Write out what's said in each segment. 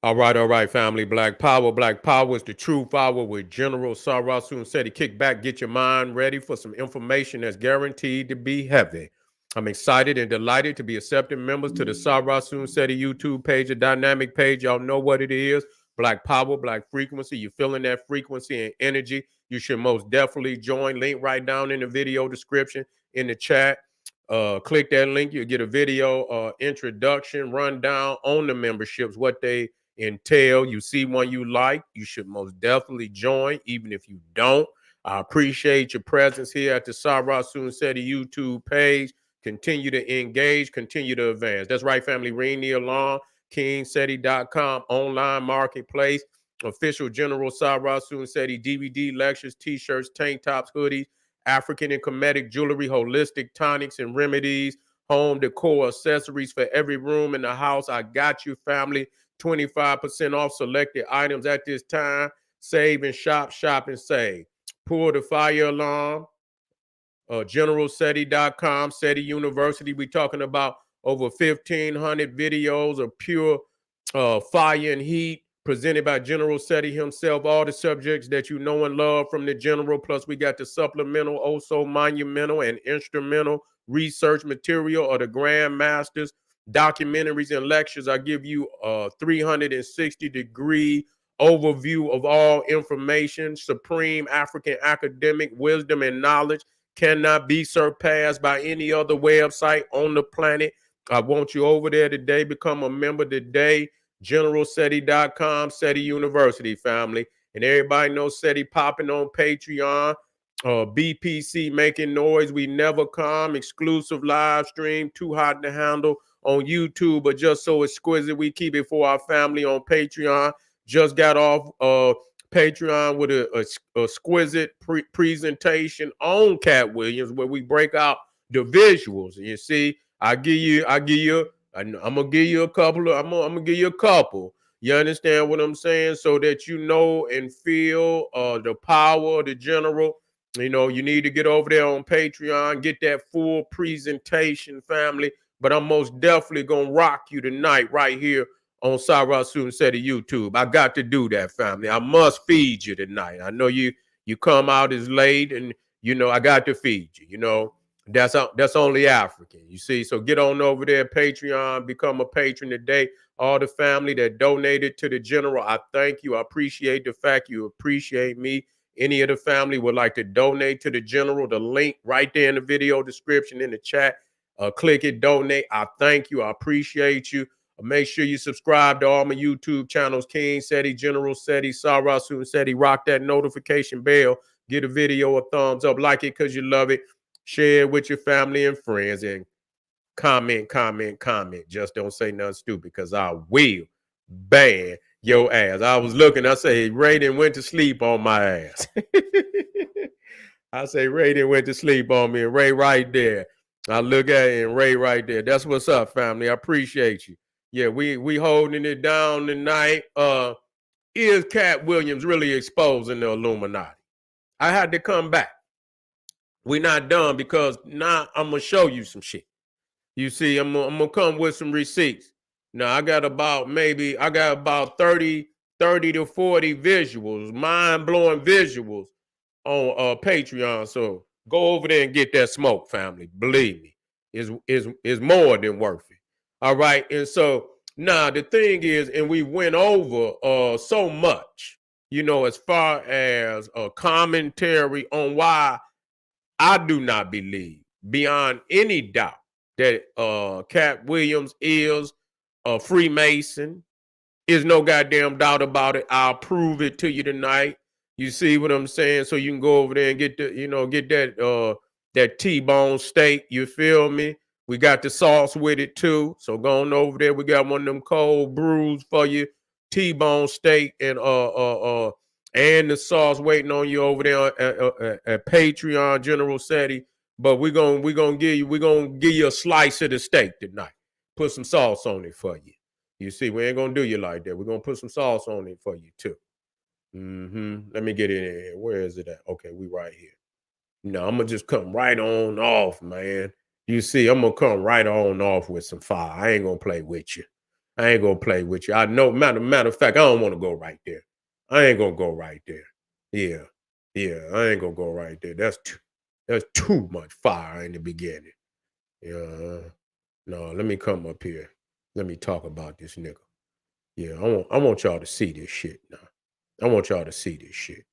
All right, family. Black Power is the true power with General Sarasun said he kick back, get your mind ready for some information that's guaranteed to be heavy. I'm excited and delighted to be accepting members to the Sarasun Seti YouTube page, a dynamic page. Y'all know what it is. Black Power, Black Frequency. You're feeling that frequency and energy. You should most definitely join. Link right down in the video description in the chat. Click that link. You'll get a video introduction, rundown on the memberships, what they entail. You see one you like, you should most definitely join, even if you don't. I appreciate your presence here at the Sarah Soon Seti YouTube page. Continue to engage, continue to advance. That's right, family. Ring the alarm, kingseti.com, online marketplace, official General Sarah Soon Seti DVD lectures, t-shirts, tank tops, hoodies, African and Kemetic jewelry, holistic tonics and remedies, home decor accessories for every room in the house. I got you, family. 25% off selected items at this time. Save and shop, shop and save. Pull the fire alarm. GeneralSeti.com, SETI University. We're talking about over 1,500 videos of pure fire and heat presented by General SETI himself. All the subjects that you know and love from the General. Plus, we got the supplemental, also monumental and instrumental research material of the Grand Masters, documentaries and lectures. I give you a 360-degree overview of all information, supreme African academic wisdom and knowledge cannot be surpassed by any other website on the planet. I want you over there today. Become a member today. GeneralSeti.com, SETI University, family. And everybody knows SETI popping on Patreon. BPC making noise. We never come. Exclusive live stream. Too hot to handle on YouTube, but just so exquisite. We keep it for our family on Patreon. Just got off Patreon with a exquisite presentation on Katt Williams, where we break out the visuals. And you see, I'm gonna give you a couple. I'm gonna give you a couple. You understand what I'm saying? So that you know and feel the power of the General. You know, you need to get over there on Patreon, get that full presentation, family. But I'm most definitely gonna rock you tonight right here on Sarah Soon Seti YouTube. I got to do that, family. I must feed you tonight. I know you come out as late, and you know I got to feed you. You know that's only African. You see, so get on over there, Patreon, become a patron today. All the family that donated to the General, I thank you. I appreciate the fact you appreciate me. Any of the family would like to donate to the General, the link right there in the video description in the chat. Click it, donate. I thank you. I appreciate you. Make sure you subscribe to all my YouTube channels, King Seti, General Seti, Sarah Soon Seti. Rock that notification bell. Get a video a thumbs up. Like it because you love it. Share it with your family and friends. And comment. Just don't say nothing stupid because I will ban your ass. I was looking. I say, Raiden went to sleep on my ass. I say, Raiden went to sleep on me. And Ray right there. I look at it and Ray right there. That's what's up, family. I appreciate you. Yeah, we holding it down tonight. Is Katt Williams really exposing the Illuminati? I had to come back. We're not done because now I'm gonna show you some shit. You see, I'm gonna come with some receipts. Now I got about 30 to 40 visuals, mind-blowing visuals on Patreon. So go over there and get that smoke, family. Believe me, is more than worth it. All right. And so now the thing is, and we went over so much, you know, as far as a commentary on why I do not believe beyond any doubt that Katt Williams is a Freemason. Is no goddamn doubt about it. I'll prove it to you tonight. You see what I'm saying? So you can go over there and get that T-bone steak. You feel me? We got the sauce with it too. So going over there, we got one of them cold brews for you, T-bone steak and the sauce waiting on you over there at Patreon, General Seti. But we're gonna give you a slice of the steak tonight. Put some sauce on it for you. You see, we ain't gonna do you like that. We're gonna put some sauce on it for you too. Let me get it in here. Where is it at? Okay, we right here. No, I'm gonna just come right on off, man. You see, I'm gonna come right on off with some fire. I ain't gonna play with you. I ain't gonna play with you. I know, matter of fact, I don't want to go right there. I ain't gonna go right there. Yeah, yeah, I ain't gonna go right there. That's too much fire in the beginning. Yeah, no, let me come up here. Let me talk about this nigga. Yeah, I want y'all to see this shit now. I want y'all to see this shit.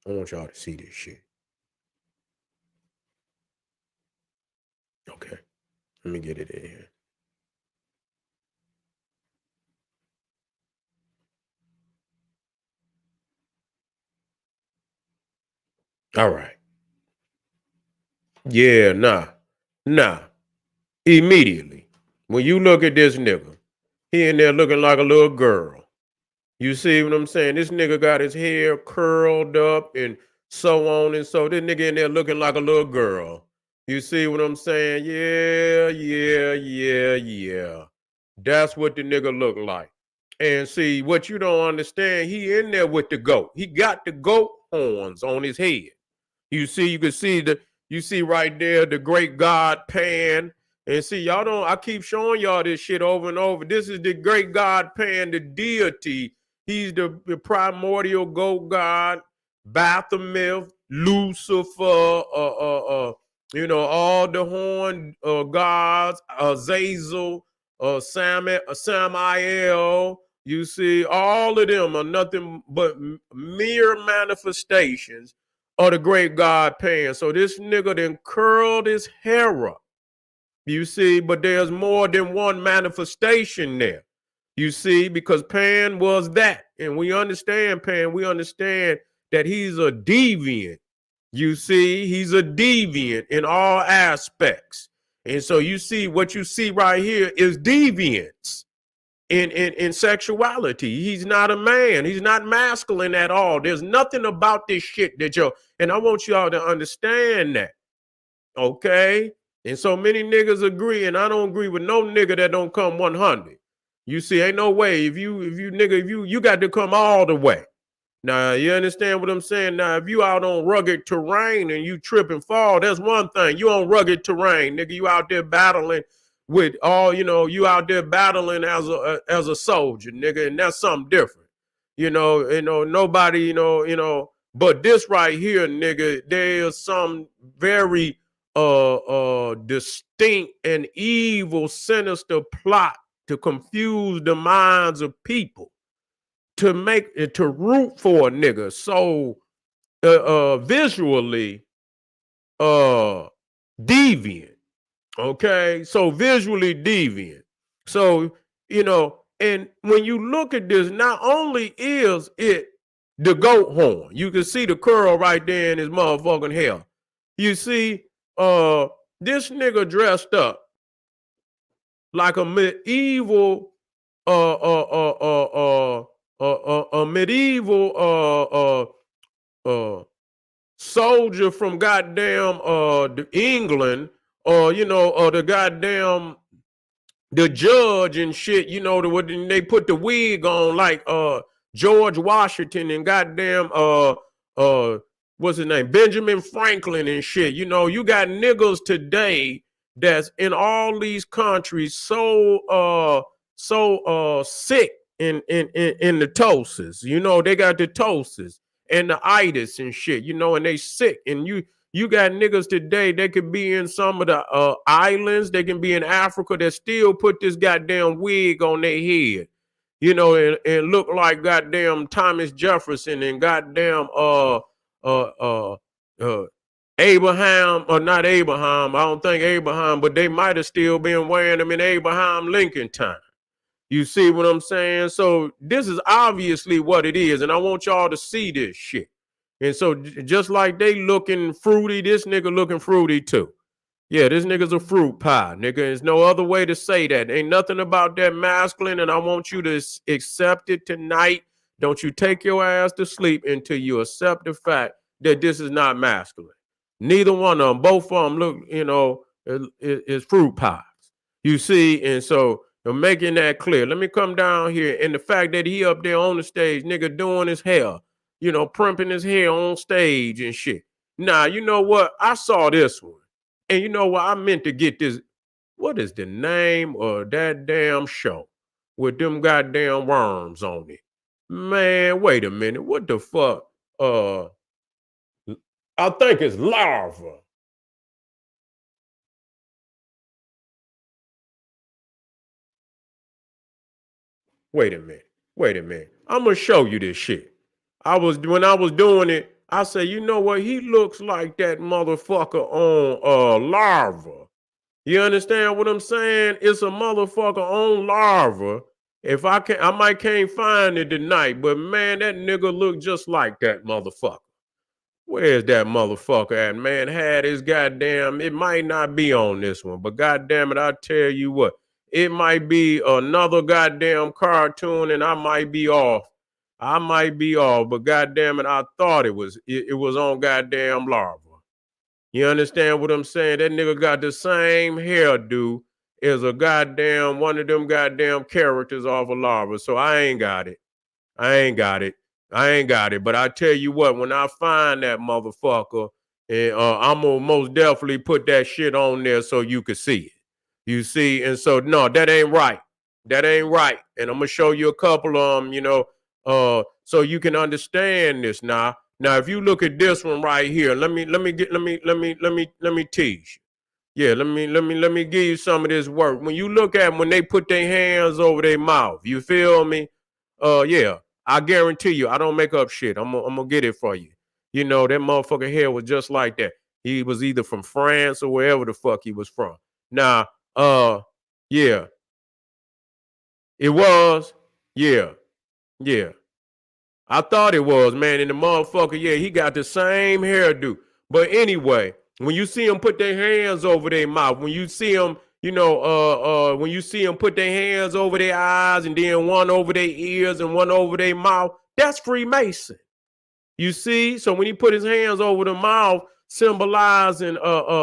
I want y'all to see this shit. Okay, let me get it in here. All right. Yeah, nah. Immediately, when you look at this nigga, he in there looking like a little girl. You see what I'm saying? This nigga got his hair curled up and so on and so. This nigga in there looking like a little girl. You see what I'm saying? Yeah. That's what the nigga look like. And see, what you don't understand, he in there with the goat. He got the goat horns on his head. You can see you see right there the great God Pan. And see, y'all don't, I keep showing y'all this shit over and over. This is the great God Pan, the deity. He's the primordial goat god, Baphomet, Lucifer, all the horn gods, Azazel, Samael. You see, all of them are nothing but mere manifestations of the great God Pan. So this nigga then curled his hair up. You see, but there's more than one manifestation there. You see, because Pan was that. And we understand Pan. We understand that he's a deviant. You see, he's a deviant in all aspects. And so you see, what you see right here is deviance in sexuality. He's not a man. He's not masculine at all. There's nothing about this shit that and I want y'all to understand that. Okay? And so many niggas agree, and I don't agree with no nigga that don't come 100. You see, ain't no way. If you got to come all the way. Now, you understand what I'm saying? Now, if you out on rugged terrain and you trip and fall, that's one thing. You on rugged terrain, nigga. You out there battling with all, you out there battling as a soldier, nigga, and that's something different. Nobody, but this right here, nigga, there's some very distinct and evil, sinister plot to confuse the minds of people, to make it, to root for a nigga. So visually deviant. Okay, so visually deviant. So and when you look at this, not only is it the goat horn, you can see the curl right there in his motherfucking hair. You see, this nigga dressed up like a medieval a medieval soldier from goddamn England, or the goddamn the judge and shit, they put the wig on like George Washington and goddamn what's his name, Benjamin Franklin and shit. You got niggas today that's in all these countries so sick in the ptosis. They got the ptosis and the itis and shit, and they sick. And you got niggas today, they could be in some of the islands, they can be in Africa, that still put this goddamn wig on their head, and look like goddamn Thomas Jefferson and goddamn Abraham, or not Abraham, I don't think Abraham, but they might have still been wearing them in Abraham Lincoln time. You see what I'm saying? So this is obviously what it is, and I want y'all to see this shit. And so just like they looking fruity, this nigga looking fruity too. Yeah, this nigga's a fruit pie, nigga. There's no other way to say that. Ain't nothing about that masculine, and I want you to accept it tonight. Don't you take your ass to sleep until you accept the fact that this is not masculine. Neither one of them, both of them look, is fruit pies. You see, and so I'm making that clear. Let me come down here, and the fact that he up there on the stage, nigga, doing his hair, primping his hair on stage and shit. Nah, you know what? I saw this one. And you know what? I meant to get this. What is the name of that damn show with them goddamn worms on it? Man, wait a minute. What the fuck? I think it's larva. Wait a minute. Wait a minute. I'm gonna show you this shit. When I was doing it, I said, you know what? He looks like that motherfucker on larva. You understand what I'm saying? It's a motherfucker on larva. If I can, I might can't find it tonight, but man, that nigga look just like that motherfucker. Where's that motherfucker at, man? Had his goddamn, it might not be on this one, but goddamn it, I tell you what, it might be another goddamn cartoon and I might be off. I might be off, but goddamn it, I thought it was on goddamn larva. You understand what I'm saying? That nigga got the same hairdo as a goddamn one of them goddamn characters off of larva. So I ain't got it. I ain't got it. I ain't got it. But I tell you what, when I find that motherfucker, I'm gonna most definitely put that shit on there so you can see it. You see, and so no, that ain't right. That ain't right. And I'm gonna show you a couple of them, so you can understand this now. Now, if you look at this one right here, let me teach you. Yeah, let me give you some of this work. When you look at when they put their hands over their mouth, you feel me? Yeah, I guarantee you, I don't make up shit. I'm gonna get it for you. You know, that motherfucker hair was just like that. He was either from France or wherever the fuck he was from. Now, yeah, it was. Yeah, yeah. I thought it was, man. And the motherfucker, yeah, he got the same hairdo. But anyway, when you see them put their hands over their mouth, when you see them, when you see them put their hands over their eyes and then one over their ears and one over their mouth, that's Freemason. You see? So when he put his hands over the mouth, symbolizing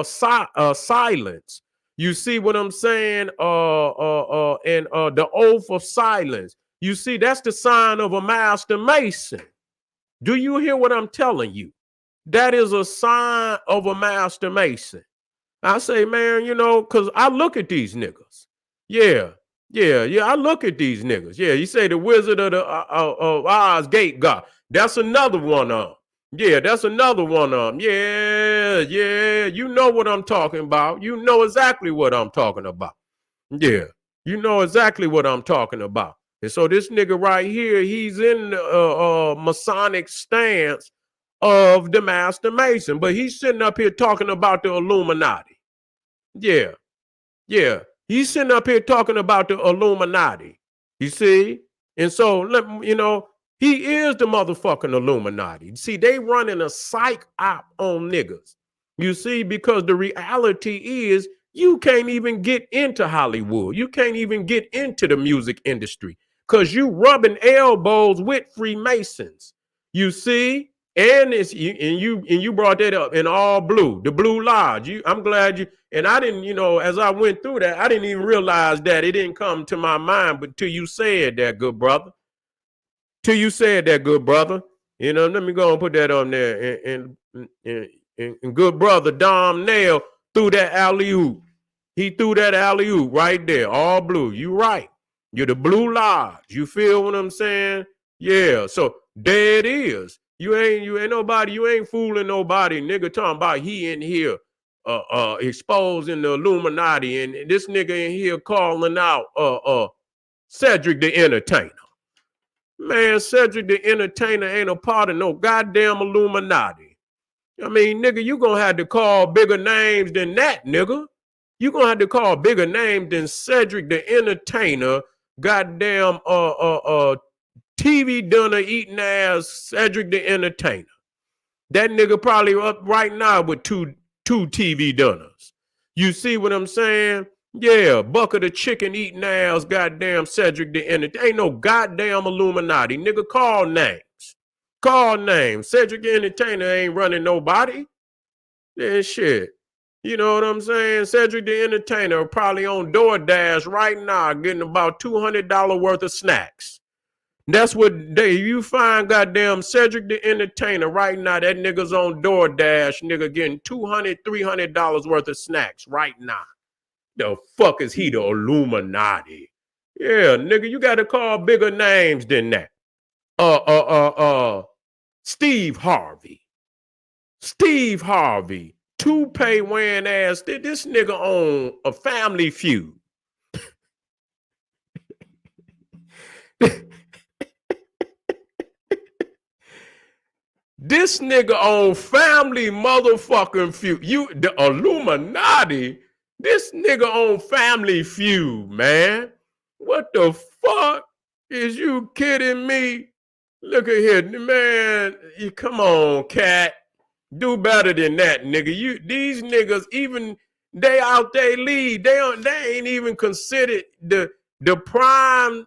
silence. You see what I'm saying? And the oath of silence. You see, that's the sign of a master mason. Do you hear what I'm telling you? That is a sign of a master mason. I say, man, because I look at these niggas. Yeah, yeah. I look at these niggas. Yeah, you say the Wizard of the Oz Gate God. That's another one of them. Yeah, that's another one of them. Yeah. You know what I'm talking about. You know exactly what I'm talking about. Yeah, you know exactly what I'm talking about. And so this nigga right here, he's in the Masonic stance of the Master Mason, but he's sitting up here talking about the Illuminati. Yeah, yeah. He's sitting up here talking about the Illuminati. You see? And so, he is the motherfucking Illuminati. See, they running a psych op on niggas. You see, because the reality is you can't even get into Hollywood. You can't even get into the music industry because you rubbing elbows with Freemasons. You see? And you brought that up in all blue, the Blue Lodge. I'm glad you. And I didn't, as I went through that, I didn't even realize that it didn't come to my mind, but till you said that, good brother. Till you said that, good brother. Let me go and put that on there. And good brother Dom Nail threw that alley-oop. He threw that alley-oop right there, all blue. You right. You're the Blue Lodge. You feel what I'm saying? Yeah. So there it is. You ain't nobody, you ain't fooling nobody. Nigga talking about he in here exposing the Illuminati, and this nigga in here calling out Cedric the Entertainer. Man, Cedric the Entertainer ain't a part of no goddamn Illuminati. I mean, nigga, you gonna have to call bigger names than that, nigga. You gonna have to call bigger names than Cedric the Entertainer, goddamn TV dinner eating ass Cedric the Entertainer. That nigga probably up right now with two TV dinners. You see what I'm saying? Yeah, bucket of chicken eating ass, goddamn Cedric the Entertainer. Ain't no goddamn Illuminati. Nigga, call names. Call names. Cedric the Entertainer ain't running nobody. Yeah, shit. You know what I'm saying? Cedric the Entertainer probably on DoorDash right now getting about $200 worth of snacks. That's what you find goddamn Cedric the Entertainer right now. That nigga's on DoorDash, nigga getting $200, $300 worth of snacks right now. The fuck is he the Illuminati? Yeah, nigga, you got to call bigger names than that. Steve Harvey. Steve Harvey, toupee wearing ass. This nigga on a Family Feud. This nigga on Family motherfucking Feud. The Illuminati. This nigga on Family Feud, man. What the fuck? Is you kidding me? Look at here, man. Come on, Katt. Do better than that, nigga. These niggas, even they out their league. They ain't even considered the prime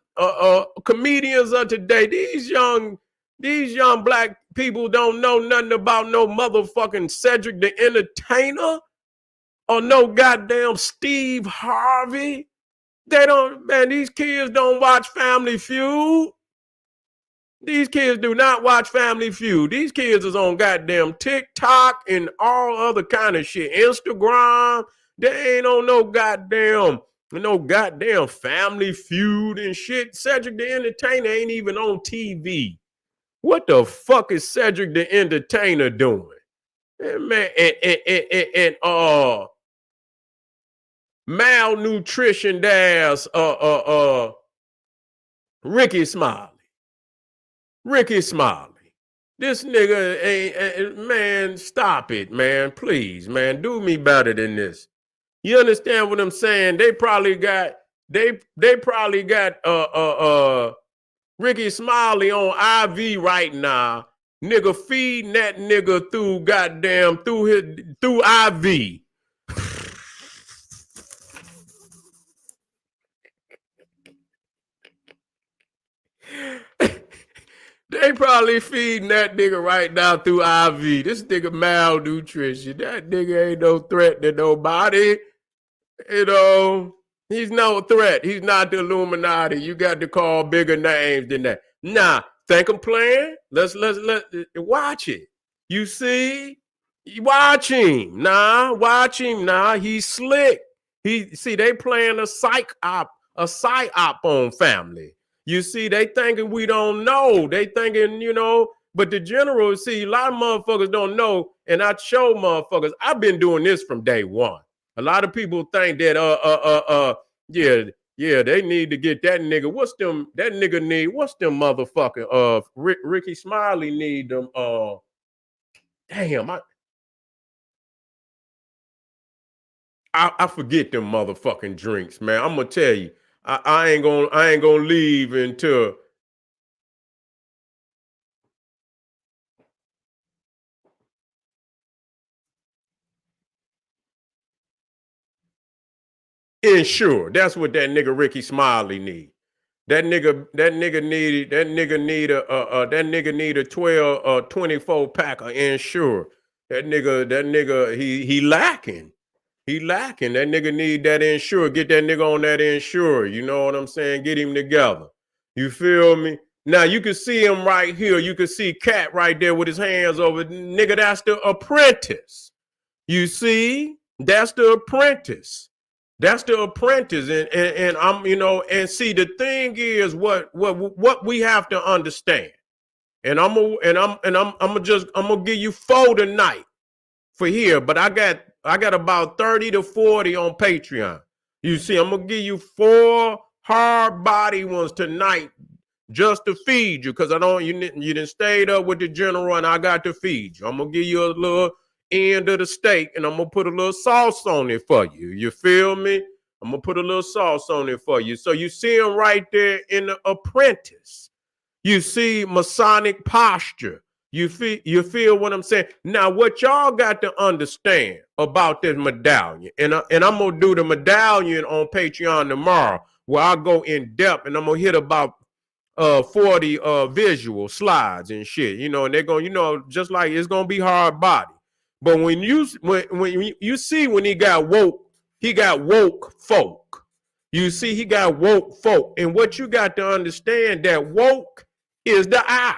comedians of today. These young black people don't know nothing about no motherfucking Cedric the Entertainer or no goddamn Steve Harvey. They don't, man, these kids don't watch Family Feud. These kids do not watch Family Feud. These kids is on goddamn TikTok and all other kind of shit. Instagram. They ain't on no goddamn Family Feud and shit. Cedric the Entertainer ain't even on TV. What the fuck is Cedric the Entertainer doing? And man, and malnutrition ass Ricky Smiley. Ricky Smiley. This nigga ain't, man, stop it, man. Please, man, do me better than this. You understand what I'm saying? They probably got Ricky Smiley on IV right now. Nigga feeding that nigga through IV. They probably feeding that nigga right now through IV. This nigga malnutrition. That nigga ain't no threat to nobody. You know, he's no threat. He's not the Illuminati. You got to call bigger names than that. Nah, think I'm playing? Let's watch it. You see? Watch him. Watch him. He's slick. They playing a psyop on Family. You see, they thinking we don't know. They thinking, but the general, see, a lot of motherfuckers don't know, and I show motherfuckers, I've been doing this from day one. A lot of people think that, they need to get that nigga. What's them motherfucking, Ricky Smiley need them, I forget them motherfucking drinks, man. I'm gonna tell you. I ain't gonna leave until Ensure. That's what that nigga Ricky Smiley need. That nigga need a 12 24 pack of Ensure. That nigga he lacking. He lacking. That nigga need that Ensure. Get that nigga on that Ensure. You know what I'm saying? Get him together. You feel me? Now you can see him right here. You can see Katt right there with his hands over. Nigga, that's the apprentice. You see? That's the apprentice. That's the apprentice. And I'm, and see, the thing is what we have to understand. And I'm gonna give you 4 tonight for here, but I got about 30 to 40 on Patreon. You see, I'm gonna give you 4 hard body ones tonight just to feed you, because you didn't stayed up with the general and I got to feed you. I'm gonna give you a little end of the steak and I'm gonna put a little sauce on it for you. You feel me? I'm gonna put a little sauce on it for you. So you see him right there in the apprentice. You see Masonic posture. You feel what I'm saying? Now, what y'all got to understand about this medallion, and I'm gonna do the medallion on Patreon tomorrow, where I go in depth and I'm gonna hit about 40 visual slides and shit, and they're going, just like it's gonna be hard body. But when you see when he got woke folk. You see, he got woke folk. And what you got to understand, that woke is the eye.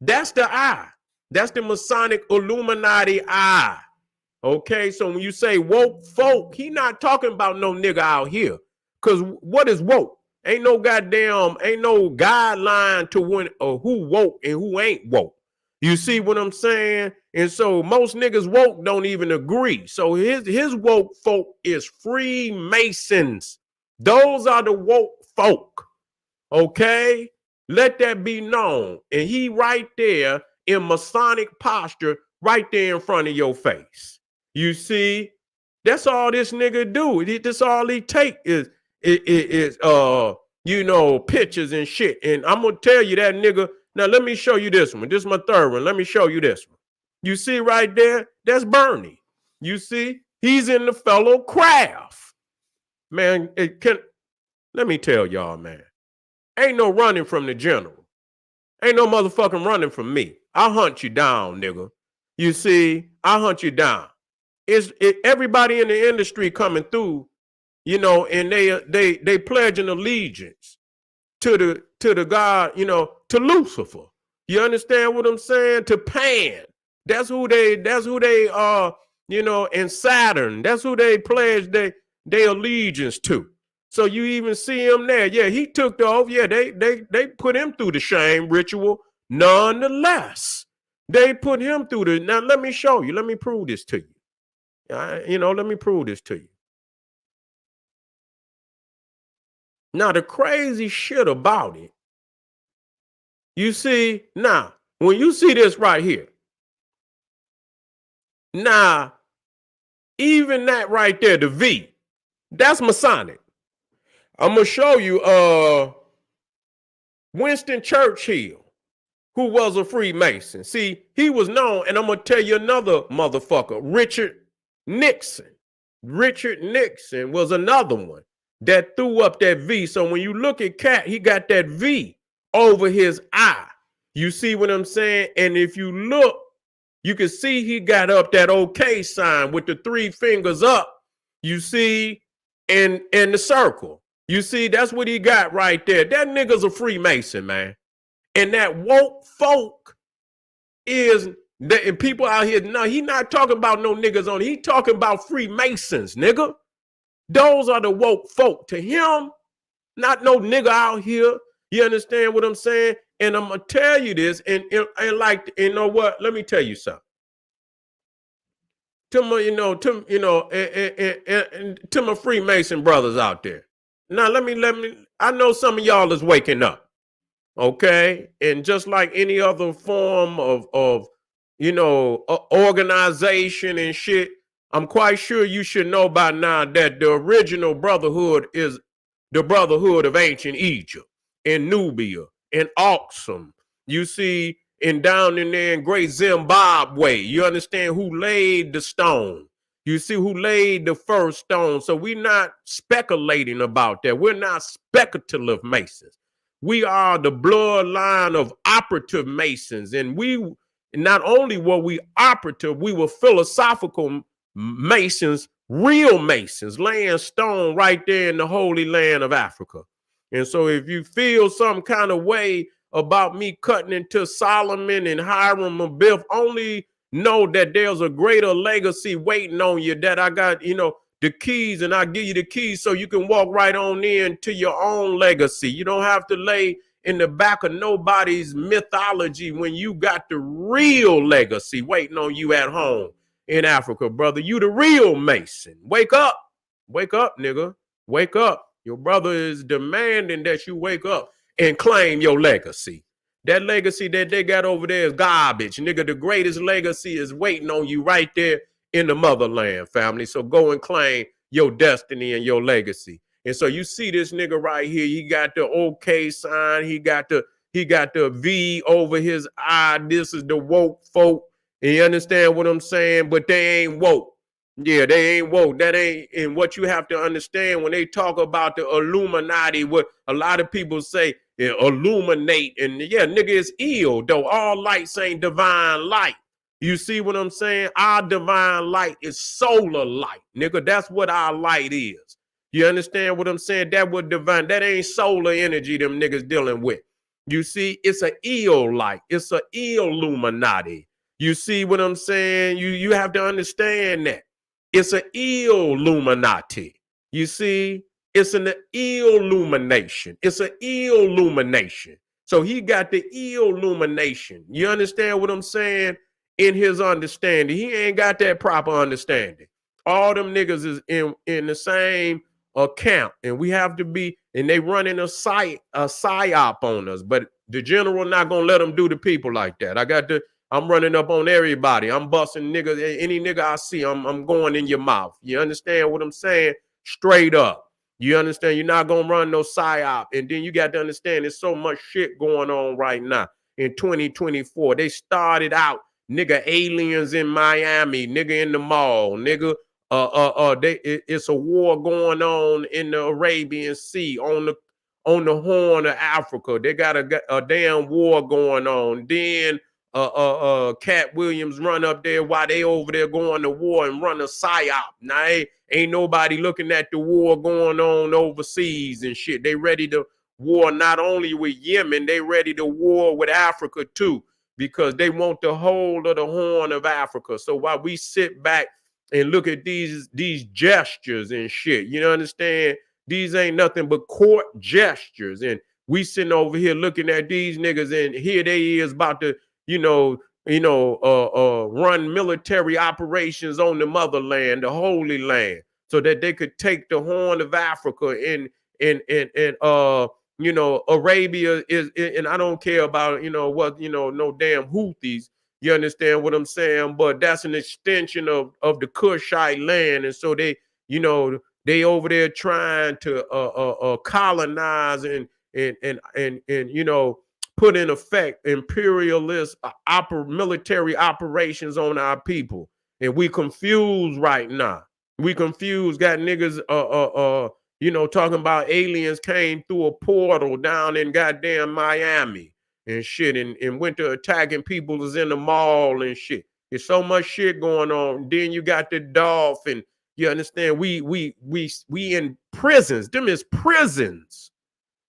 That's the eye. That's the Masonic Illuminati eye. Okay, so when you say woke folk, he not talking about no nigga out here. Cause what is woke? Ain't no guideline to when or who woke and who ain't woke. You see what I'm saying? And so most niggas woke don't even agree. So his woke folk is Freemasons. Those are the woke folk. Okay? Let that be known. And he right there in Masonic posture, right there in front of your face. You see, that's all this nigga do. That's all he take is pictures and shit. And I'm gonna tell you that nigga. Now let me show you this one. This is my third one. Let me show you this one. You see right there? That's Bernie. You see, he's in the fellow craft. Man, let me tell y'all, man. Ain't no running from the general. Ain't no motherfucking running from me. I'll hunt you down, nigga. You see, I'll hunt you down. Everybody in the industry coming through, and they pledge an allegiance to the God, to Lucifer. You understand what I'm saying? To Pan. That's who they are, and Saturn. That's who they pledge their allegiance to. So you even see him there. Yeah, he took the oath. Yeah, they put him through the shame ritual. Nonetheless, they put him through the. Now let me show you. Let me prove this to you. Let me prove this to you. Now, the crazy shit about it, you see, now, when you see this right here, now, even that right there, the V, that's Masonic. I'm going to show you Winston Churchill, who was a Freemason. See, he was known, and I'm going to tell you another motherfucker, Richard Nixon. Richard Nixon was another one that threw up that V. So when you look at Katt, he got that V over his eye. You see what I'm saying? And if you look, you can see he got up that OK sign with the 3 fingers up. You see, and the circle. You see, that's what he got right there. That nigga's a Freemason, man. And that woke folk is, and people out here, no, he not talking about no niggas on it. He talking about Freemasons, nigga. Those are the woke folk. To him, not no nigga out here. You understand what I'm saying? And I'm gonna tell you this, and like, you know what? Let me tell you something. To my Freemason brothers out there. Now let me. I know some of y'all is waking up, okay? And just like any other form of organization and shit, I'm quite sure you should know by now that the original brotherhood is the brotherhood of ancient Egypt and Nubia and Aksum. You see, and down in there in great Zimbabwe, you understand who laid the stone. You see who laid the first stone. So we're not speculating about that. We're not speculative Masons. We are the bloodline of operative Masons. And we not only were we operative, we were philosophical Masons, real Masons, laying stone right there in the Holy Land of Africa. And so if you feel some kind of way about me cutting into Solomon and Hiram and Biff, only know that there's a greater legacy waiting on you, that I got, the keys, and I give you the keys so you can walk right on in to your own legacy. You don't have to lay in the back of nobody's mythology when you got the real legacy waiting on you at home in Africa, brother. You the real Mason. Wake up, nigga. Wake up. Your brother is demanding that you wake up and claim your legacy. That legacy that they got over there is garbage, nigga. The greatest legacy is waiting on you right there in the motherland, family. So go and claim your destiny and your legacy. And so you see this nigga right here. He got the OK sign. He got the V over his eye. This is the woke folk. And you understand what I'm saying? But they ain't woke. Yeah, they ain't woke. That ain't. And what you have to understand when they talk about the Illuminati, what a lot of people say, illuminate, and yeah, nigga, is ill, though all lights ain't divine light. You see what I'm saying? Our divine light is solar light, nigga. That's what our light is. You understand what I'm saying? That what divine, that ain't solar energy them niggas dealing with. You see, it's an ill light. It's an Illuminati. You see what I'm saying? You have to understand that. It's an Illuminati. You see? It's an illumination. It's an illumination. So he got the illumination. You understand what I'm saying? In his understanding. He ain't got that proper understanding. All them niggas is in the same account. And we have to be, and they running a psyop on us. But the general not gonna let them do the people like that. I'm running up on everybody. I'm busting niggas. Any nigga I see, I'm going in your mouth. You understand what I'm saying? Straight up. You understand? You're not gonna run no psyop. And then you got to understand there's so much shit going on right now in 2024. They started out, nigga, aliens in Miami, nigga in the mall, nigga. It's a war going on in the Arabian Sea on the Horn of Africa. They got a damn war going on. Then Katt Williams run up there while they over there going to war and run a psyop. Now ain't nobody looking at the war going on overseas and shit. They ready to war not only with Yemen, they ready to war with Africa too, because they want the whole of the Horn of Africa. So while we sit back and look at these gestures and shit, you understand? These ain't nothing but court gestures. And we sitting over here looking at these niggas, and here they is about to, run military operations on the motherland, the Holy Land, so that they could take the Horn of Africa and Arabia is, and I don't care about, no damn Houthis. You understand what I'm saying? But that's an extension of the Kushite land. And so they over there trying to colonize and put in effect imperialist military operations on our people. And we confused right now. We confused, got niggas talking about aliens came through a portal down in goddamn Miami and shit, and went to attacking people that's in the mall and shit. There's so much shit going on. Then you got the dolphin. You understand? We in prisons. Them is prisons.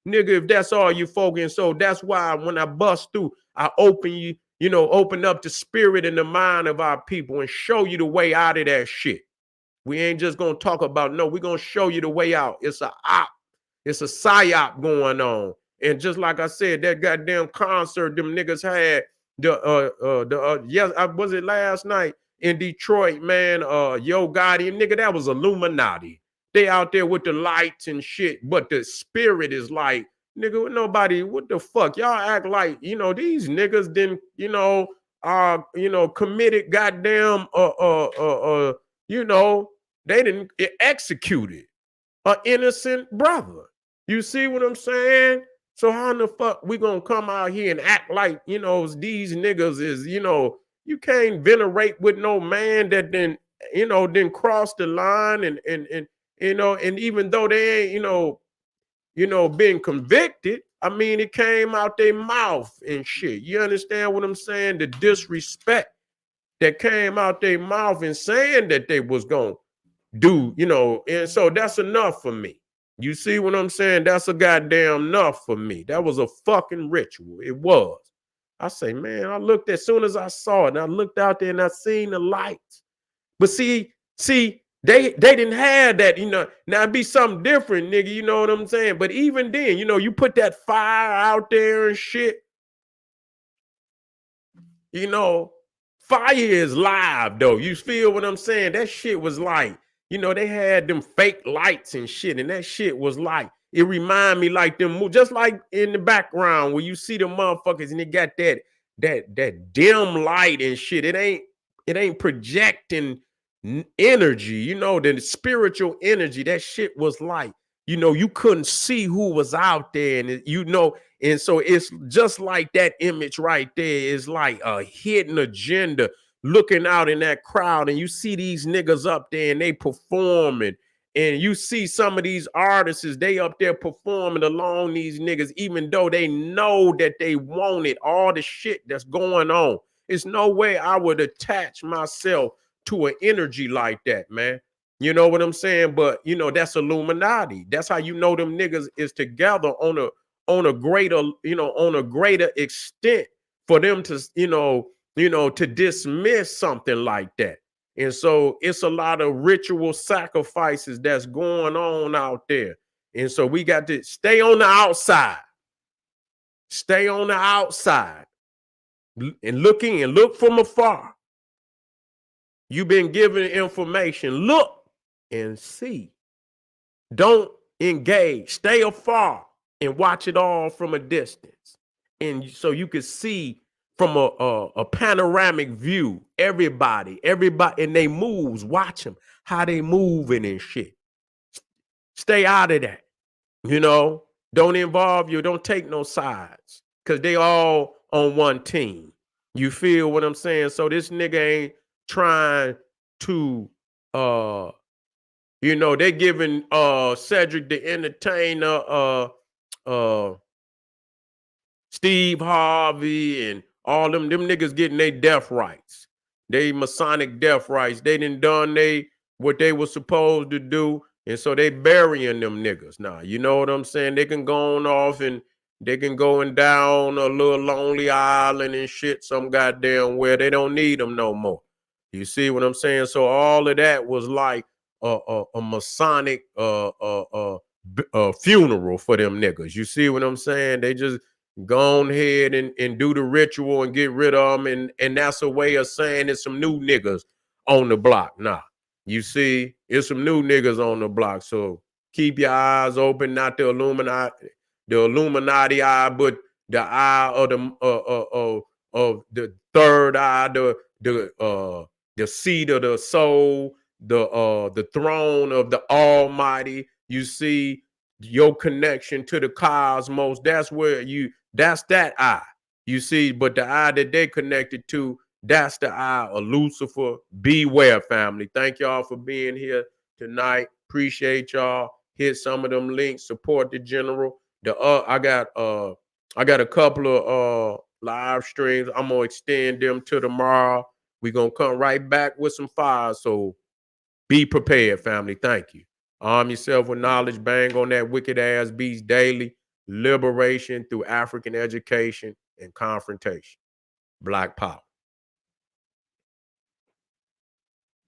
Nigga, if that's all you folk. And so that's why when I bust through, I open up the spirit and the mind of our people and show you the way out of that shit. We ain't just gonna talk about, no, we're gonna show you the way out. It's a op, it's a psyop going on. And just like I said, that goddamn concert them niggas had was it last night in Detroit, man? Yo Gotti, nigga, that was Illuminati. They out there with the lights and shit, but the spirit is like, nigga, nobody, what the fuck? Y'all act like, these niggas didn't, committed goddamn, they didn't execute it. An innocent brother. You see what I'm saying? So how in the fuck we gonna come out here and act like, these niggas is, you can't venerate with no man that then cross the line and even though they ain't, being convicted, I mean, it came out their mouth and shit. You understand what I'm saying? The disrespect that came out their mouth and saying that they was gonna do, and so that's enough for me. You see what I'm saying? That's a goddamn enough for me. That was a fucking ritual. It was. I say, man, I looked as soon as I saw it, and I looked out there and I seen the lights. But see, they didn't have that, Now it'd be something different, nigga, you know what I'm saying? But even then, you put that fire out there and shit, fire is live though. You feel what I'm saying? That shit was like, they had them fake lights and shit, and that shit was like, it remind me like them, just like in the background where you see the motherfuckers and they got that dim light and shit. It ain't projecting energy, the spiritual energy. That shit was like, you couldn't see who was out there, and and so it's just like that image right there is like a hidden agenda looking out in that crowd, and you see these niggas up there and they performing, and you see some of these artists, they up there performing along these niggas, even though they know that they wanted all the shit that's going on. It's no way I would attach myself to an energy like that, man. You know what I'm saying? But that's Illuminati. That's how them niggas is together on a greater extent for them to you know, to dismiss something like that. And so it's a lot of ritual sacrifices that's going on out there. And so we got to stay on the outside. Stay on the outside and looking and look from afar. You've been given information. Look and see. Don't engage. Stay afar and watch it all from a distance. And so you can see from a panoramic view, everybody, and they moves. Watch them, how they moving and shit. Stay out of that. You know, don't involve you. Don't take no sides because they all on one team. You feel what I'm saying? So this nigga ain't trying to, you know, they giving Cedric the Entertainer, Steve Harvey, and all them niggas getting their death rights. They Masonic death rights. They done what they were supposed to do. And so they burying them niggas now. You know what I'm saying? They can go on off and they can go and down a little lonely island and shit some goddamn where they don't need them no more. You see what I'm saying? So all of that was like a Masonic funeral for them niggas. You see what I'm saying? They just go on ahead and do the ritual and get rid of them. And that's a way of saying there's some new niggas on the block now. You see, it's some new niggas on the block. So keep your eyes open, not the Illuminati eye, but the eye of the third eye, the seat of the soul, the throne of the Almighty. You see your connection to the cosmos. That's that eye. You see, but the eye that they connected to, that's the eye of Lucifer. Beware, family. Thank y'all for being here tonight. Appreciate y'all. Hit some of them links. Support the general. I got a couple of live streams. I'm gonna extend them to tomorrow. We're gonna come right back with some fire. So be prepared, family. Thank you. Arm yourself with knowledge. Bang on that wicked ass beast daily. Liberation through African education and confrontation. Black power.